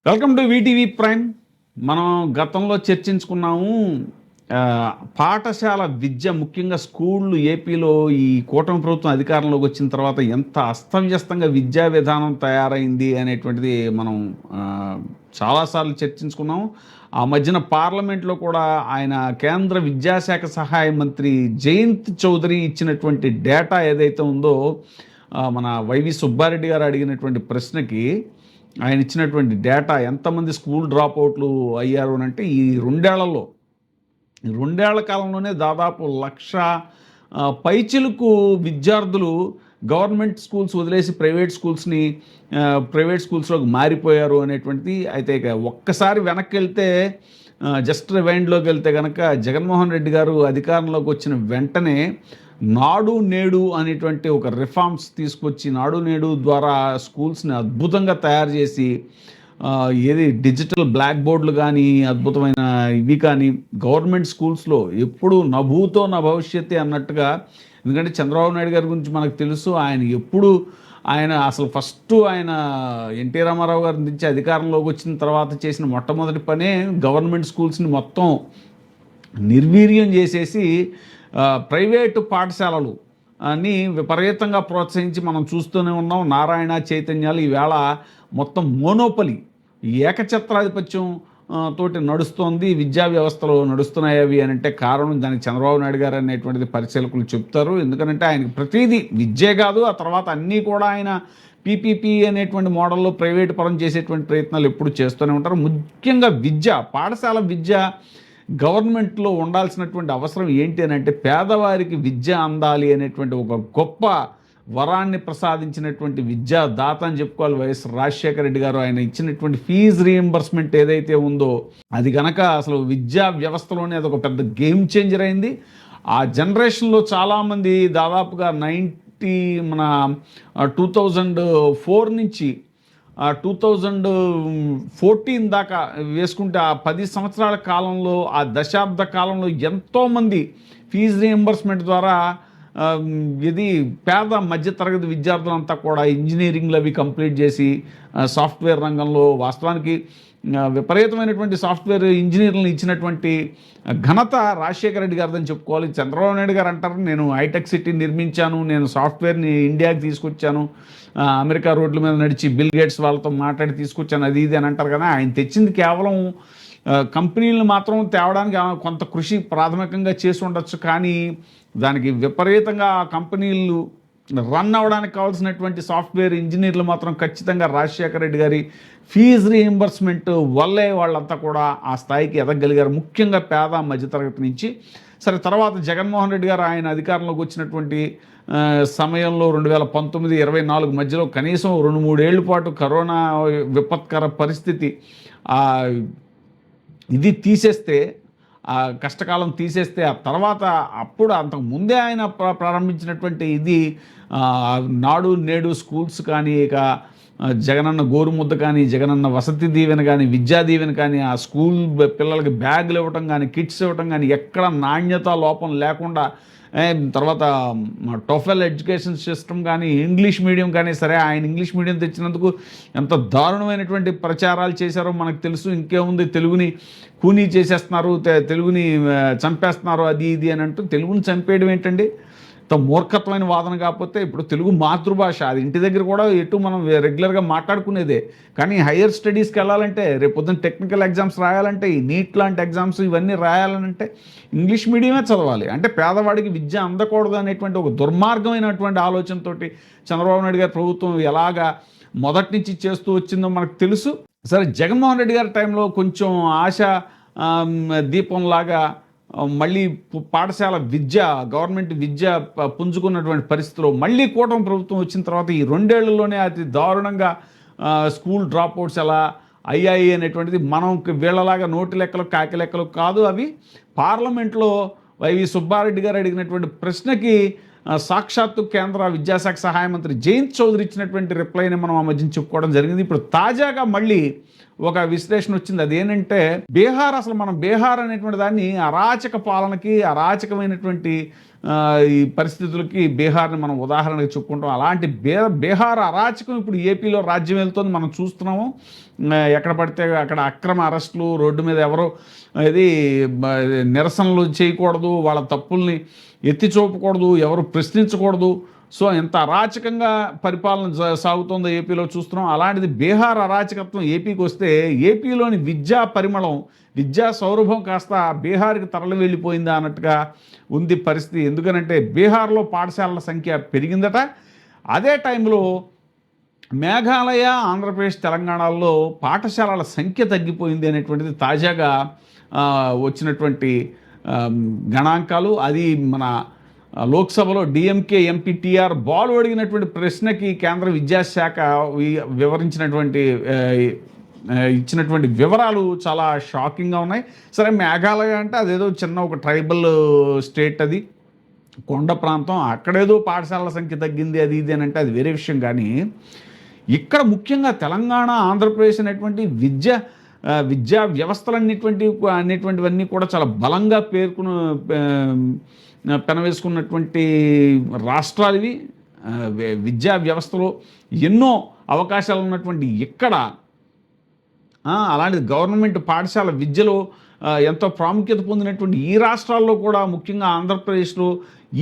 Welcome to VTV prime. మనం గతంలో చర్చించుకున్నాము. పాఠశాల విద్య, ముఖ్యంగా స్కూళ్ళు ఏపీలో ఈ కూటమి ప్రభుత్వం అధికారంలోకి వచ్చిన తర్వాత ఎంత అస్తవ్యస్తంగా విద్యా విధానం తయారైంది అనేటువంటిది మనం చాలాసార్లు చర్చించుకున్నాం. ఆ మధ్యన పార్లమెంట్లో కూడా ఆయన కేంద్ర విద్యాశాఖ సహాయ మంత్రి జయంత్ చౌదరి ఇచ్చినటువంటి డేటా ఏదైతే ఉందో, మన వైవి సుబ్బారెడ్డి గారు అడిగినటువంటి ప్రశ్నకి ఆయన ఇచ్చినటువంటి డేటా ఎంతమంది స్కూల్ డ్రాప్ అవుట్లు అయ్యారు అని అంటే, ఈ రెండేళ్ల కాలంలోనే దాదాపు 1,00,000 పైచిలుకు విద్యార్థులు గవర్నమెంట్ స్కూల్స్ వదిలేసి ప్రైవేట్ స్కూల్స్లోకి మారిపోయారు అనేటువంటిది. అయితే ఇక ఒక్కసారి వెనక్కి వెళ్తే, జస్ట్ రివైండ్లోకి వెళ్తే కనుక, జగన్మోహన్ రెడ్డి గారు అధికారంలోకి వచ్చిన వెంటనే నాడు నేడు అనేటువంటి ఒక రిఫార్మ్స్ తీసుకొచ్చి, నాడు నేడు ద్వారా స్కూల్స్ని అద్భుతంగా తయారు చేసి, ఏది డిజిటల్ బ్లాక్ బోర్డులు కానీ, అద్భుతమైన ఇవి కానీ, గవర్నమెంట్ స్కూల్స్లో ఎప్పుడు నభూతో నా భవిష్యత్తు అన్నట్టుగా. ఎందుకంటే చంద్రబాబు నాయుడు గారి గురించి మనకు తెలుసు. ఆయన అసలు ఫస్ట్ ఎన్టీ రామారావు గారి నుంచి అధికారంలోకి వచ్చిన తర్వాత చేసిన మొట్టమొదటి పనే గవర్నమెంట్ స్కూల్స్ని మొత్తం నిర్వీర్యం చేసేసి ప్రైవేటు పాఠశాలలు అని విపరీతంగా ప్రోత్సహించి మనం చూస్తూనే ఉన్నాం. నారాయణ చైతన్యాలు ఈవేళ మొత్తం మోనోపలి, ఏకఛత్రాధిపత్యం తోటి నడుస్తోంది, విద్యా వ్యవస్థలో నడుస్తున్నాయి అవి అని అంటే కారణం దానికి చంద్రబాబు నాయుడు గారు అనేటువంటిది పరిశీలకులు చెప్తారు. ఎందుకంటే ఆయనకు ప్రతిదీ విద్యే కాదు, ఆ తర్వాత అన్నీ కూడా ఆయన పీపీపీ అనేటువంటి మోడల్లో ప్రైవేటు పరం చేసేటువంటి ప్రయత్నాలు ఎప్పుడు చేస్తూనే ఉంటారు. ముఖ్యంగా పాఠశాల విద్య గవర్నమెంట్లో ఉండాల్సినటువంటి అవసరం ఏంటి అని అంటే, పేదవారికి విద్య అందాలి అనేటువంటి ఒక గొప్ప వరాన్ని ప్రసాదించినటువంటి విద్యాదాత అని చెప్పుకోవాలి వైఎస్ రాజశేఖర రెడ్డి గారు. ఆయన ఇచ్చినటువంటి ఫీజు రీఎంబర్స్మెంట్ ఏదైతే ఉందో, అది కనుక అసలు విద్యా వ్యవస్థలోనే అదొక పెద్ద గేమ్ చేంజర్ అయింది. ఆ జనరేషన్లో చాలామంది దాదాపుగా 2004 నుంచి 2014 దాకా వేసుకుంటే, ఆ 10 సంవత్సరాల కాలంలో, ఆ దశాబ్ద కాలంలో ఎంతోమంది ఫీజు రీఎంబర్స్మెంట్ ద్వారా ఇది పేద మధ్యతరగతి విద్యార్థులంతా కూడా ఇంజనీరింగ్లు అవి కంప్లీట్ చేసి సాఫ్ట్వేర్ రంగంలో వాస్తవానికి విపరీతమైనటువంటి సాఫ్ట్వేర్ ఇంజనీర్లను ఇచ్చినటువంటి ఘనత రాజశేఖర రెడ్డి గారిదని చెప్పుకోవాలి. చంద్రబాబు నాయుడు గారు అంటారు, నేను హైటెక్ సిటీ నిర్మించాను, నేను సాఫ్ట్వేర్ని ఇండియాకి తీసుకొచ్చాను, అమెరికా రోడ్ల మీద నడిచి బిల్ గేట్స్ వాళ్ళతో మాట్లాడి తీసుకొచ్చాను, అది ఇది అని అంటారు. కానీ ఆయన తెచ్చింది కేవలం కంపెనీలను మాత్రం తేవడానికి కొంత కృషి ప్రాథమికంగా చేసి ఉండొచ్చు. కానీ దానికి విపరీతంగా ఆ కంపెనీలు రన్ అవ్వడానికి కావాల్సినటువంటి సాఫ్ట్వేర్ ఇంజనీర్లు మాత్రం ఖచ్చితంగా రాజశేఖర రెడ్డి గారి ఫీజు రీఎంబర్స్మెంట్ వల్లే వాళ్ళంతా కూడా ఆ స్థాయికి ఎదగలిగారు, ముఖ్యంగా పేద మధ్యతరగతి నుంచి. సరే, తర్వాత జగన్మోహన్ రెడ్డి గారు ఆయన అధికారంలోకి వచ్చినటువంటి సమయంలో 2019-24 మధ్యలో కనీసం 2-3 ఏళ్ల పాటు కరోనా విపత్కర పరిస్థితి ఇది తీసేస్తే, ఆ కష్టకాలం తీసేస్తే, ఆ తర్వాత అంతకు ముందే ఆయన ప్రారంభించినటువంటి ఇది నాడు నేడు స్కూల్స్ కానీ, ఇక జగనన్న గోరుముద్ద కానీ, జగనన్న వసతి దీవెన కానీ, విద్యా దీవెన కానీ, ఆ స్కూల్ పిల్లలకి బ్యాగులు ఇవ్వటం కానీ, కిట్స్ ఇవ్వటం కానీ, ఎక్కడ నాణ్యత లోపం లేకుండా, తర్వాత టోఫెల్ ఎడ్యుకేషన్ సిస్టమ్ కానీ, ఇంగ్లీష్ మీడియం కానీ. సరే, ఆయన ఇంగ్లీష్ మీడియం తెచ్చినందుకు ఎంత దారుణమైనటువంటి ప్రచారాలు చేశారో మనకు తెలుసు. ఇంకేముంది, తెలుగుని కూనీ చేసేస్తున్నారు, తెలుగుని చంపేస్తున్నారు, అది ఇది అని అంటూ. తెలుగుని చంపేయడం ఏంటండి? ఇంత మూర్ఖత్వమైన వాదన. కాకపోతే ఇప్పుడు తెలుగు మాతృభాష, అది ఇంటి దగ్గర కూడా మనం రెగ్యులర్గా మాట్లాడుకునేదే. కానీ హయ్యర్ స్టడీస్కి వెళ్ళాలంటే, రేపొద్దున టెక్నికల్ ఎగ్జామ్స్ రాయాలంటే, ఈ నీట్ లాంటి ఎగ్జామ్స్ ఇవన్నీ రాయాలంటే ఇంగ్లీష్ మీడియమే చదవాలి. అంటే పేదవాడికి విద్య అందకూడదు అనేటువంటి ఒక దుర్మార్గమైనటువంటి ఆలోచనతో చంద్రబాబు నాయుడు గారి ప్రభుత్వం ఎలాగా మొదటి నుంచి చేస్తూ వచ్చిందో మనకు తెలుసు. సరే, జగన్మోహన్ రెడ్డి గారి టైంలో కొంచెం ఆశ దీపంలాగా మళ్ళీ పాఠశాల విద్య, గవర్నమెంట్ విద్య పుంజుకున్నటువంటి పరిస్థితిలో మళ్ళీ కూటమి ప్రభుత్వం వచ్చిన తర్వాత ఈ 2 ఏళ్లలోనే అతి దారుణంగా స్కూల్ డ్రాప్ అవుట్స్ ఎలా అయ్యాయి అనేటువంటిది మనం వీళ్ళలాగా నోటి లెక్కలు కాకి లెక్కలు కాదు. అవి పార్లమెంట్లో వైవి సుబ్బారెడ్డి గారు అడిగినటువంటి ప్రశ్నకి సాక్షాత్తు కేంద్ర విద్యాశాఖ సహాయ మంత్రి జయంత్ చౌదరి ఇచ్చినటువంటి రిప్లైని మనం ఆ మధ్యన చెప్పుకోవడం జరిగింది. ఇప్పుడు తాజాగా మళ్ళీ ఒక విశ్లేషణ వచ్చింది. అదేంటంటే, బీహార్ అనేటువంటి దాన్ని అరాచక పాలనకి, అరాచకమైనటువంటి ఈ పరిస్థితులకి బీహార్ని మనం ఉదాహరణగా చెప్పుకుంటాం. అలాంటి బీహార్ అరాచకం ఇప్పుడు ఏపీలో రాజ్యం వెళ్తుంది, మనం చూస్తున్నాము. ఎక్కడ పడితే అక్కడ అక్రమ అరెస్టులు, రోడ్డు మీద ఎవరో ఇది నిరసనలు చేయకూడదు, వాళ్ళ తప్పుల్ని ఎత్తి చూపకూడదు, ఎవరు ప్రశ్నించకూడదు. సో ఎంత అరాచకంగా పరిపాలన సాగుతుందో ఏపీలో చూస్తున్నాం. అలాంటిది బీహార్ అరాచకత్వం ఏపీకి వస్తే ఏపీలోని విద్యా పరిమళం, విద్యా సౌరభం కాస్త బీహార్కి తరలి వెళ్ళిపోయిందా అన్నట్టుగా ఉంది పరిస్థితి. ఎందుకనంటే బీహార్లో పాఠశాలల సంఖ్య పెరిగిందట. అదే టైంలో మేఘాలయ, ఆంధ్రప్రదేశ్, తెలంగాణలో పాఠశాలల సంఖ్య తగ్గిపోయింది అనేటువంటిది తాజాగా వచ్చినటువంటి గణాంకాలు. అది మన లోక్సభలో డిఎంకే ఎంపీ టీఆర్ బాలు అడిగినటువంటి ప్రశ్నకి కేంద్ర విద్యాశాఖ వివరించినటువంటి ఇచ్చినటువంటి వివరాలు చాలా షాకింగ్గా ఉన్నాయి. సరే, మేఘాలయ అంటే అదేదో చిన్న ఒక ట్రైబల్ స్టేట్, అది కొండ ప్రాంతం, అక్కడేదో పాఠశాలల సంఖ్య తగ్గింది అది ఇది అని అంటే అది వేరే విషయం. కానీ ఇక్కడ ముఖ్యంగా తెలంగాణ, ఆంధ్రప్రదేశ్ అనేటువంటి విద్యా వ్యవస్థలన్నిటువంటివన్నీ కూడా చాలా బలంగా పెనవేసుకున్నటువంటి రాష్ట్రాలు ఇవి. విద్యా వ్యవస్థలో ఎన్నో అవకాశాలు ఉన్నటువంటి ఇక్కడ అలాంటిది గవర్నమెంట్ పాఠశాల విద్యలో ఎంతో ప్రాముఖ్యత పొందినటువంటి ఈ రాష్ట్రాల్లో కూడా, ముఖ్యంగా ఆంధ్రప్రదేశ్లో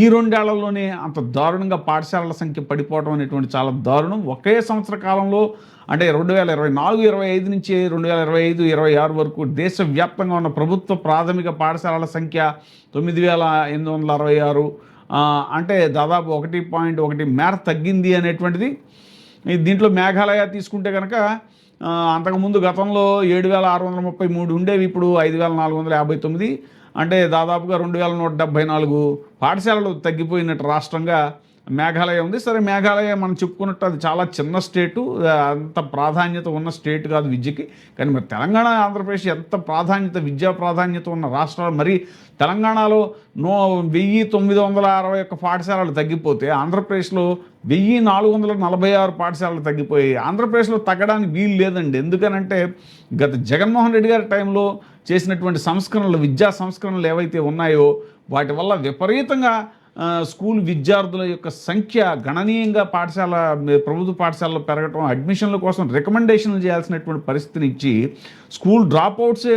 ఈ 2 ఏళ్లలోనే అంత దారుణంగా పాఠశాలల సంఖ్య పడిపోవడం అనేటువంటి చాలా దారుణం. ఒకే సంవత్సర కాలంలో అంటే 2024-25 నుంచి 2025-26 వరకు దేశవ్యాప్తంగా ఉన్న ప్రభుత్వ ప్రాథమిక పాఠశాలల సంఖ్య 9,866, అంటే దాదాపు 1.1 మేర తగ్గింది అనేటువంటిది. దీంట్లో మేఘాలయ తీసుకుంటే కనుక అంతకుముందు గతంలో 7,633 ఉండేవి, ఇప్పుడు 5,459, అంటే దాదాపుగా 2,174 పాఠశాలలు తగ్గిపోయినట్టు రాష్ట్రంగా మేఘాలయ ఉంది. సరే, మేఘాలయ మనం చెప్పుకున్నట్టు అది చాలా చిన్న స్టేటు, అంత ప్రాధాన్యత ఉన్న స్టేట్ కాదు విద్యకి. కానీ మరి తెలంగాణ, ఆంధ్రప్రదేశ్ ఎంత విద్యా ప్రాధాన్యత ఉన్న రాష్ట్రాలు. మరి తెలంగాణలో 1,961 పాఠశాలలు తగ్గిపోతే ఆంధ్రప్రదేశ్లో 1,446 పాఠశాలలు తగ్గిపోయి, ఆంధ్రప్రదేశ్లో తగ్గడానికి వీలు లేదండి. ఎందుకనంటే గత జగన్మోహన్ రెడ్డి గారి టైంలో చేసినటువంటి సంస్కరణలు, విద్యా సంస్కరణలు ఏవైతే ఉన్నాయో వాటి వల్ల విపరీతంగా స్కూల్ విద్యార్థుల యొక్క సంఖ్య గణనీయంగా ప్రభుత్వ పాఠశాలలో పెరగటం, అడ్మిషన్ల కోసం రికమెండేషన్లు చేయాల్సినటువంటి పరిస్థితిని ఇచ్చి స్కూల్ డ్రాప్అవుట్స్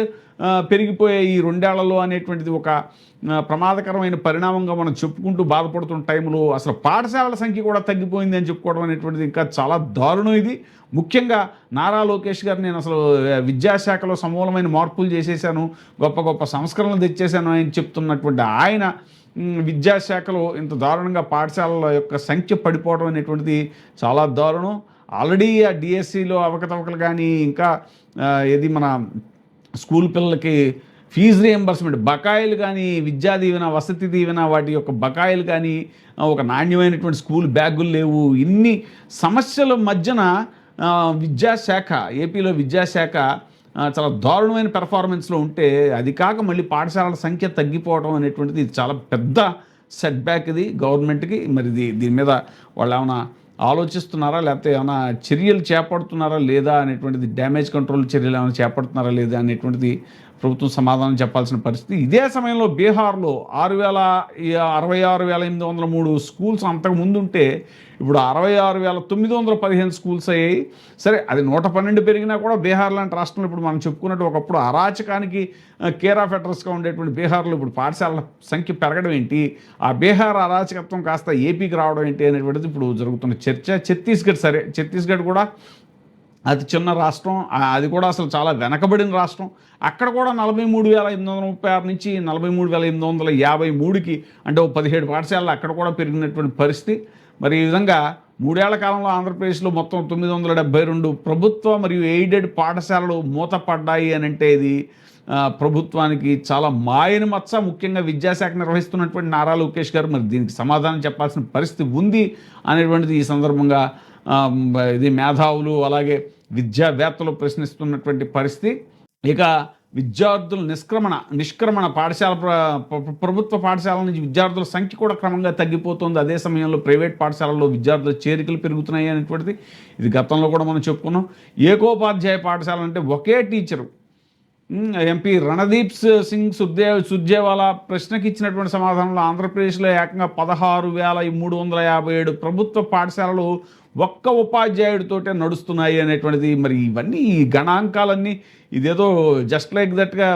పెరిగిపోయే ఈ 2 ఏళ్లలో అనేటువంటిది ఒక ప్రమాదకరమైన పరిణామంగా మనం చెప్పుకుంటూ బాధపడుతున్న టైంలో అసలు పాఠశాలల సంఖ్య కూడా తగ్గిపోయింది అని చెప్పుకోవడం అనేటువంటిది ఇంకా చాలా దారుణం. ఇది ముఖ్యంగా నారా లోకేష్ గారు, నేను అసలు విద్యాశాఖలో సమూలమైన మార్పులు చేసేసాను, గొప్ప గొప్ప సంస్కరణలు తెచ్చేశాను అని చెప్తున్నటువంటి ఆయన విద్యాశాఖలో ఇంత దారుణంగా పాఠశాలల యొక్క సంఖ్య పడిపోవడం అనేటువంటిది చాలా దారుణం. ఆల్రెడీ ఆ డిఎస్సిలో అవకతవకలు కానీ, ఇంకా ఏది మన స్కూల్ పిల్లలకి ఫీజు రియంబర్స్మెంట్ బకాయిలు కానీ, విద్యా దీవెన, వసతి దీవెన, వాటి యొక్క బకాయిలు కానీ, ఒక నాణ్యమైనటువంటి స్కూల్ బ్యాగులు లేవు. ఇన్ని సమస్యల మధ్యన విద్యాశాఖ, ఏపీలో విద్యాశాఖ చాలా దారుణమైన పెర్ఫార్మెన్స్లో ఉంటే, అది కాక మళ్ళీ పాఠశాలల సంఖ్య తగ్గిపోవడం అనేటువంటిది చాలా పెద్ద సెట్ బ్యాక్ ఇది గవర్నమెంట్కి. మరి దీని మీద వాళ్ళు ఏమైనా ఆలోచిస్తున్నారా, లేకపోతే ఏమైనా చర్యలు చేపడుతున్నారా లేదా అనేటువంటిది, డ్యామేజ్ కంట్రోల్ చర్యలు ఏమైనా చేపడుతున్నారా లేదా అనేటువంటిది ప్రభుత్వం సమాధానం చెప్పాల్సిన పరిస్థితి. ఇదే సమయంలో బీహార్లో 66,803 స్కూల్స్ అంతకుముందు ఉంటే ఇప్పుడు 66,915 స్కూల్స్ అయ్యాయి. సరే, అది 112 పెరిగినా కూడా బీహార్ లాంటి రాష్ట్రంలో ఇప్పుడు మనం చెప్పుకున్నట్టు ఒకప్పుడు అరాచకానికి కేర్ ఆఫ్ అడ్రస్గా ఉండేటువంటి బీహార్లో ఇప్పుడు పాఠశాలల సంఖ్య పెరగడం ఏంటి, ఆ బీహార్ అరాచకత్వం కాస్త ఏపీకి రావడం ఏంటి అనేటువంటిది ఇప్పుడు జరుగుతున్న చర్చ. ఛత్తీస్గఢ్ కూడా అతి చిన్న రాష్ట్రం, అది కూడా అసలు చాలా వెనకబడిన రాష్ట్రం. అక్కడ కూడా 43,836 నుంచి 43,853కి, అంటే 17 పాఠశాలలు అక్కడ కూడా పెరిగినటువంటి పరిస్థితి. మరి ఈ విధంగా 3 ఏళ్ల కాలంలో ఆంధ్రప్రదేశ్లో మొత్తం 972 ప్రభుత్వ మరియు ఎయిడెడ్ పాఠశాలలు మూతపడ్డాయి అని అంటే ఇది ప్రభుత్వానికి చాలా మాయని మచ్చ. ముఖ్యంగా విద్యాశాఖ నిర్వహిస్తున్నటువంటి నారా లోకేష్ గారు మరి దీనికి సమాధానం చెప్పాల్సిన పరిస్థితి ఉంది అనేటువంటిది ఈ సందర్భంగా ఇది మేధావులు అలాగే విద్యావేత్తలు ప్రశ్నిస్తున్నటువంటి పరిస్థితి. ఇక విద్యార్థుల నిష్క్రమణ ప్రభుత్వ పాఠశాలల నుంచి విద్యార్థుల సంఖ్య కూడా క్రమంగా తగ్గిపోతుంది. అదే సమయంలో ప్రైవేట్ పాఠశాలల్లో విద్యార్థుల చేరికలు పెరుగుతున్నాయి అనేటువంటిది ఇది గతంలో కూడా మనం చెప్పుకున్నాం. ఏకోపాధ్యాయ పాఠశాల అంటే ఒకే టీచరు ఎంపీ రణదీప్ సింగ్ సుర్జేవాలా ప్రశ్నకి ఇచ్చినటువంటి సమాధానంలో ఆంధ్రప్రదేశ్లో ఏకంగా 16,357 ప్రభుత్వ పాఠశాలలు ఒక్క ఉపాధ్యాయుడితోటే నడుస్తున్నాయి అనేటువంటిది. మరి ఇవన్నీ ఈ గణాంకాలన్నీ ఇదేదో జస్ట్ లైక్ దట్గా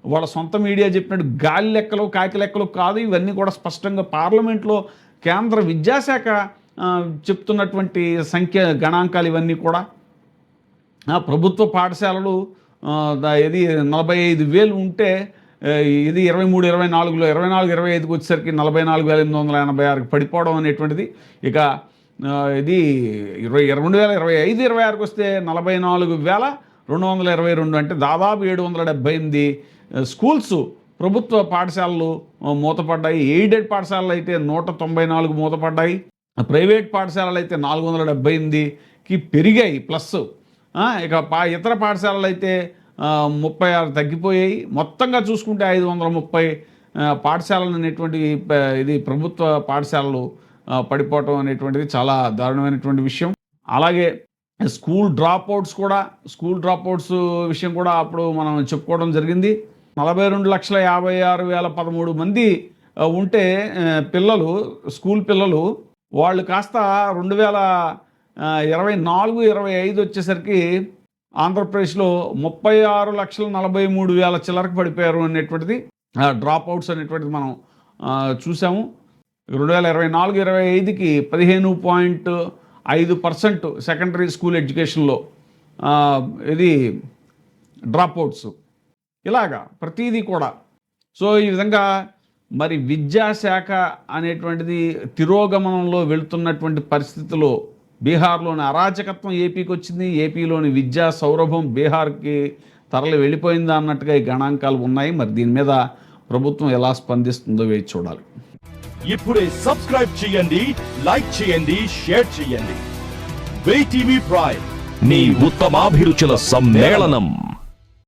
వాళ్ళ సొంత మీడియా చెప్పినట్టు గాలి లెక్కలు కాకి లెక్కలు కాదు. ఇవన్నీ కూడా స్పష్టంగా పార్లమెంట్లో కేంద్ర విద్యాశాఖ చెప్తున్నటువంటి గణాంకాలు ఇవన్నీ కూడా. ప్రభుత్వ పాఠశాలలు ఇది 45,000 ఉంటే ఇది 23-24లో 24-25కి వచ్చేసరికి 44,886కి పడిపోవడం అనేటువంటిది. ఇక ఇది 2025-26కి వస్తే 44,222 అంటే దాదాపు 778 స్కూల్స్ ప్రభుత్వ పాఠశాలలు మూతపడ్డాయి. ఎయిడెడ్ పాఠశాలలు అయితే 194 మూతపడ్డాయి. ప్రైవేట్ పాఠశాలలు అయితే 478కి పెరిగాయి ప్లస్. ఇక ఇతర పాఠశాలలు అయితే 36 తగ్గిపోయాయి. మొత్తంగా చూసుకుంటే 530 పాఠశాలలు అనేటువంటి ఇది ప్రభుత్వ పాఠశాలలు పడిపోవటం అనేటువంటిది చాలా దారుణమైనటువంటి విషయం. అలాగే స్కూల్ డ్రాప్అవుట్స్ విషయం కూడా అప్పుడు మనం చెప్పుకోవడం జరిగింది. 42,56,013 మంది ఉంటే స్కూల్ పిల్లలు వాళ్ళు కాస్త 2024-25 వచ్చేసరికి ఆంధ్రప్రదేశ్లో 36,43,000 చిల్లరకు పడిపోయారు అనేటువంటిది డ్రాప్అవుట్స్ అనేటువంటిది మనం చూసాము. 2024-25కి 15.5% సెకండరీ స్కూల్ ఎడ్యుకేషన్లో ఇది డ్రాప్అవుట్స్. ఇలాగా ప్రతిదీ కూడా. సో ఈ విధంగా మరి విద్యాశాఖ అనేటువంటిది తిరోగమనంలో వెళుతున్నటువంటి పరిస్థితిలో బీహార్లోని అరాచకత్వం ఏపీకి వచ్చింది, ఏపీలోని విద్యా సౌరభం బీహార్కి తరలి వెళ్ళిపోయిందా అన్నట్టుగా ఈ గణాంకాలు ఉన్నాయి. మరి దీని మీద ప్రభుత్వం ఎలా స్పందిస్తుందో వేచి చూడాలి. ఇప్పుడే సబ్స్క్రైబ్ చేయండి, లైక్ చేయండి, షేర్ చేయండి. VTV ప్రైమ్, నీ ఉత్తమాభిరుచుల సమ్మేళనం.